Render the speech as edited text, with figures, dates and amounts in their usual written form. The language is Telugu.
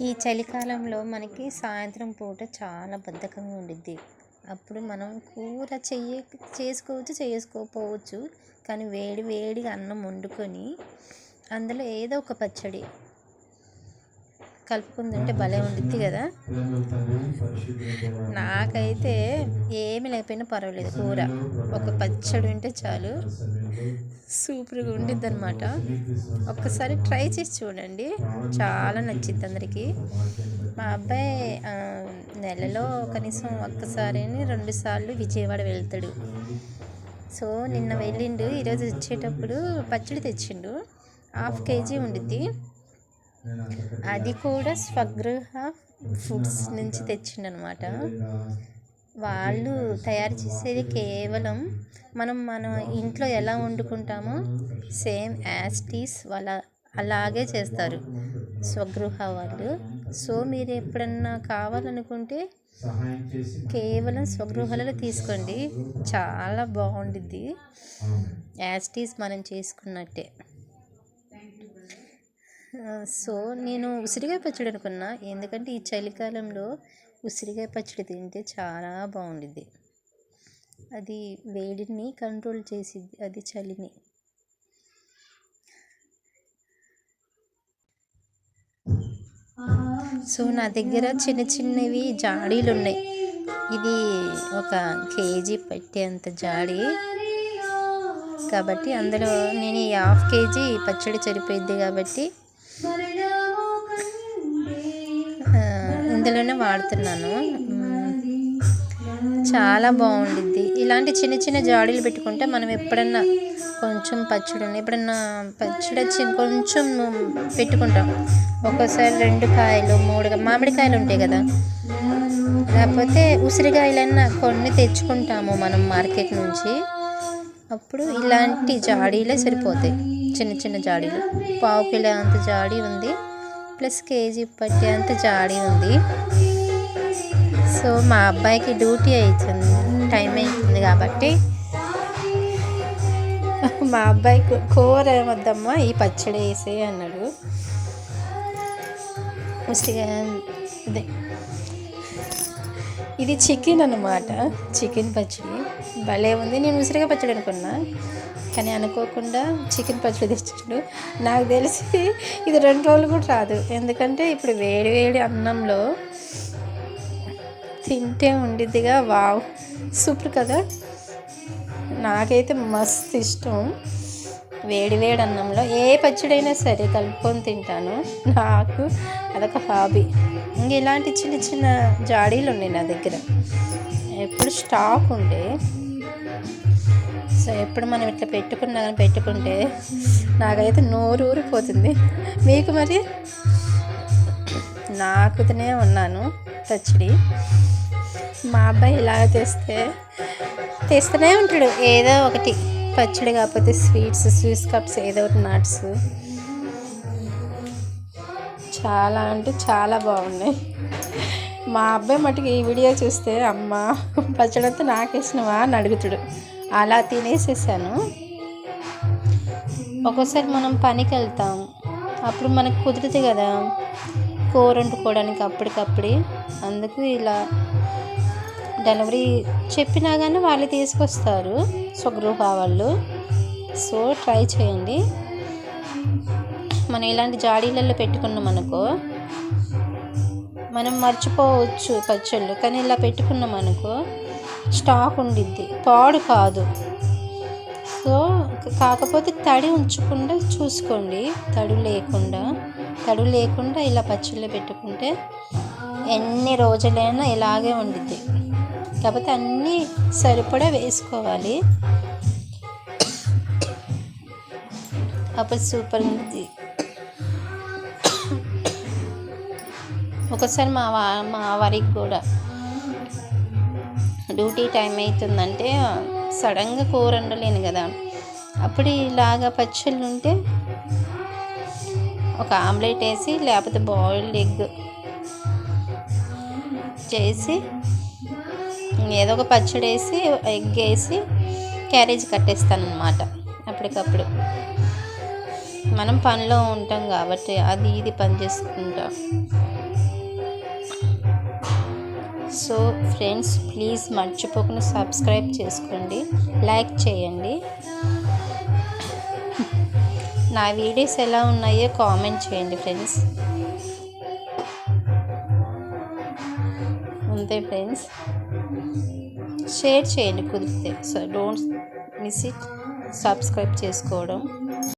ఈ చలికాలంలో మనకి సాయంత్రం పూట చాలా బద్ధకంగా ఉండిద్ది. అప్పుడు మనం కూర చేసుకోకపోవచ్చు. కానీ వేడి వేడిగా అన్నం వండుకొని అందులో ఏదో ఒక పచ్చడి కలుపుకొని తింటే భలే ఉండిద్ది కదా. నాకైతే ఏమి లేకపోయినా పర్వాలేదు, కూర ఒక పచ్చడి ఉంటే చాలు, సూపర్గా ఉండిద్ది అనమాట. ఒక్కసారి ట్రై చేసి చూడండి, చాలా నచ్చింది అందరికీ. మా అబ్బాయి నెలలో కనీసం ఒక్కసారి 2 సార్లు విజయవాడ వెళ్తాడు. సో నిన్న వెళ్ళిండు, ఈరోజు వచ్చేటప్పుడు పచ్చడి తెచ్చిండు. 1/2 kg ఉండిద్ది. అది కూడా స్వగృహ ఫుడ్స్ నుంచి తెచ్చిండనమాట. వాళ్ళు తయారు చేసేది కేవలం మన ఇంట్లో ఎలా వండుకుంటామో సేమ్ యాజ్ ఇట్ ఈస్ అలాగే చేస్తారు స్వగృహ వాళ్ళు. సో మీరు ఎప్పుడన్నా కావాలనుకుంటే కేవలం స్వగృహాలలో తీసుకోండి, చాలా బాగుండిద్ది, యాజ్ ఇట్ ఈస్ మనం చేసుకున్నట్టే. సో నేను ఉసిరికాయ పచ్చడి అనుకున్నా, ఎందుకంటే ఈ చలికాలంలో ఉసిరికాయ పచ్చడి తింటే చాలా బాగుండిద్ది. అది వేడిని కంట్రోల్ చేసిద్ది, అది చలిని. సో నా దగ్గర చిన్న చిన్నవి జాడీలు ఉన్నాయి. ఇది 1 kg పట్టేంత జాడీ కాబట్టి అందులో నేను ఈ 1/2 kg పచ్చడి సరిపోయిద్ది కాబట్టి ఇందులోనే వాడుతున్నాను. చాలా బాగుండిద్ది. ఇలాంటి చిన్న చిన్న జాడీలు పెట్టుకుంటే మనం ఎప్పుడన్నా కొంచెం ఎప్పుడన్నా పచ్చడి కొంచెం పెట్టుకుంటాం. ఒక్కోసారి 2 కాయలు 3 మామిడికాయలు ఉంటాయి కదా, లేకపోతే ఉసిరికాయలన్నా కొన్ని తెచ్చుకుంటాము మనం మార్కెట్ నుంచి. అప్పుడు ఇలాంటి జాడీలే సరిపోతాయి, చిన్న చిన్న జాడీలు. 1/2 కిలో అంత జాడీ ఉంది, ప్లస్ kg పట్టే అంత జాడీ ఉంది. సో మా అబ్బాయికి డ్యూటీ టైం అవుతుంది కాబట్టి మా అబ్బాయి కూర వద్దమ్మా ఈ పచ్చడి వేసే అన్నాడు. అదే ఇది చికెన్ అన్నమాట, చికెన్ పచ్చడి భలే ఉంది. నేను ఉసిరికాయ పచ్చడి అనుకున్నా, కానీ అనుకోకుండా చికెన్ పచ్చడి తెచ్చిండు. నాకు తెలిసి ఇది 2 రోజులు కూడా రాదు, ఎందుకంటే ఇప్పుడు వేడి వేడి అన్నంలో తింటే ఉండిద్దిగా. వావ్, సూపర్ కదా. నాకైతే మస్తు ఇష్టం, వేడి వేడి అన్నంలో ఏ పచ్చడైనా సరే కలుపుకొని తింటాను. నాకు అదొక హాబీ. ఇంక ఇలాంటి చిన్న చిన్న జాడీలు ఉన్నాయి నా దగ్గర, ఎప్పుడు స్టాక్ ఉండే. సో ఎప్పుడు మనం ఇట్లా పెట్టుకుంటే నాకైతే నోరు ఊరిపోతుంది. మీకు మరి? నాకుతూనే ఉన్నాను పచ్చడి. మా అబ్బాయి ఇలా తెస్తూనే ఉంటాడు ఏదో ఒకటి, పచ్చడి కాకపోతే స్వీట్స్ కప్స్, ఏదో ఒకటి నట్స్. చాలా అంటే చాలా బాగున్నాయి. మా అబ్బాయి మటుకు ఈ వీడియో చూస్తే అమ్మ పచ్చడి అంతా నాకేసినవా అని అడుగుతాడు. అలా తినేసేసాను. ఒక్కోసారి మనం పనికి వెళ్తాం, అప్పుడు మనకు కుదురుతుంది కదా కూర వండుకోవడానికి అప్పటికప్పుడే. అందుకు ఇలా డెలివరీ చెప్పినా కానీ వాళ్ళు తీసుకొస్తారు స్వగృహ వాళ్ళు. సో ట్రై చేయండి. మనం ఇలాంటి జాడీలలో పెట్టుకున్నాం అనుకో, మనం మర్చిపోవచ్చు పచ్చళ్ళు, కానీ ఇలా పెట్టుకున్నాం అనుకో స్టాక్ ఉండిద్ది, పాడు కాదు. సో కాకపోతే తడి ఉంచకుండా చూసుకోండి, తడి లేకుండా ఇలా పచ్చళ్ళు పెట్టుకుంటే ఎన్ని రోజులైనా ఇలాగే ఉండిద్ది. కాకపోతే అన్నీ సరిపడా వేసుకోవాలి, అప్పుడు సూపర్ ఉంది. ఒకసారి మా వారికి కూడా డ్యూటీ టైం అవుతుందంటే సడన్గా కూర వండలేను కదా, అప్పుడు ఇలాగా పచ్చళ్ళు ఉంటే ఒక ఆమ్లెట్ వేసి, లేకపోతే బాయిల్డ్ ఎగ్ చేసి, ఏదో ఒక పచ్చడి వేసి ఎగ్ వేసి క్యారేజ్ కట్టేస్తాను అన్నమాట. అప్పటికప్పుడు మనం పనిలో ఉంటాం కాబట్టి అది ఇది పని చేసుకుంటాం. సో ఫ్రెండ్స్, ప్లీజ్ మర్చిపోకుండా సబ్స్క్రైబ్ చేసుకోండి, లైక్ చేయండి. నా వీడియోస్ ఎలా ఉన్నాయో కామెంట్ చేయండి ఫ్రెండ్స్. అంతే ఫ్రెండ్స్, షేర్ చేయండి కుదిరితే. So don't miss it, subscribe చేసుకోవడం.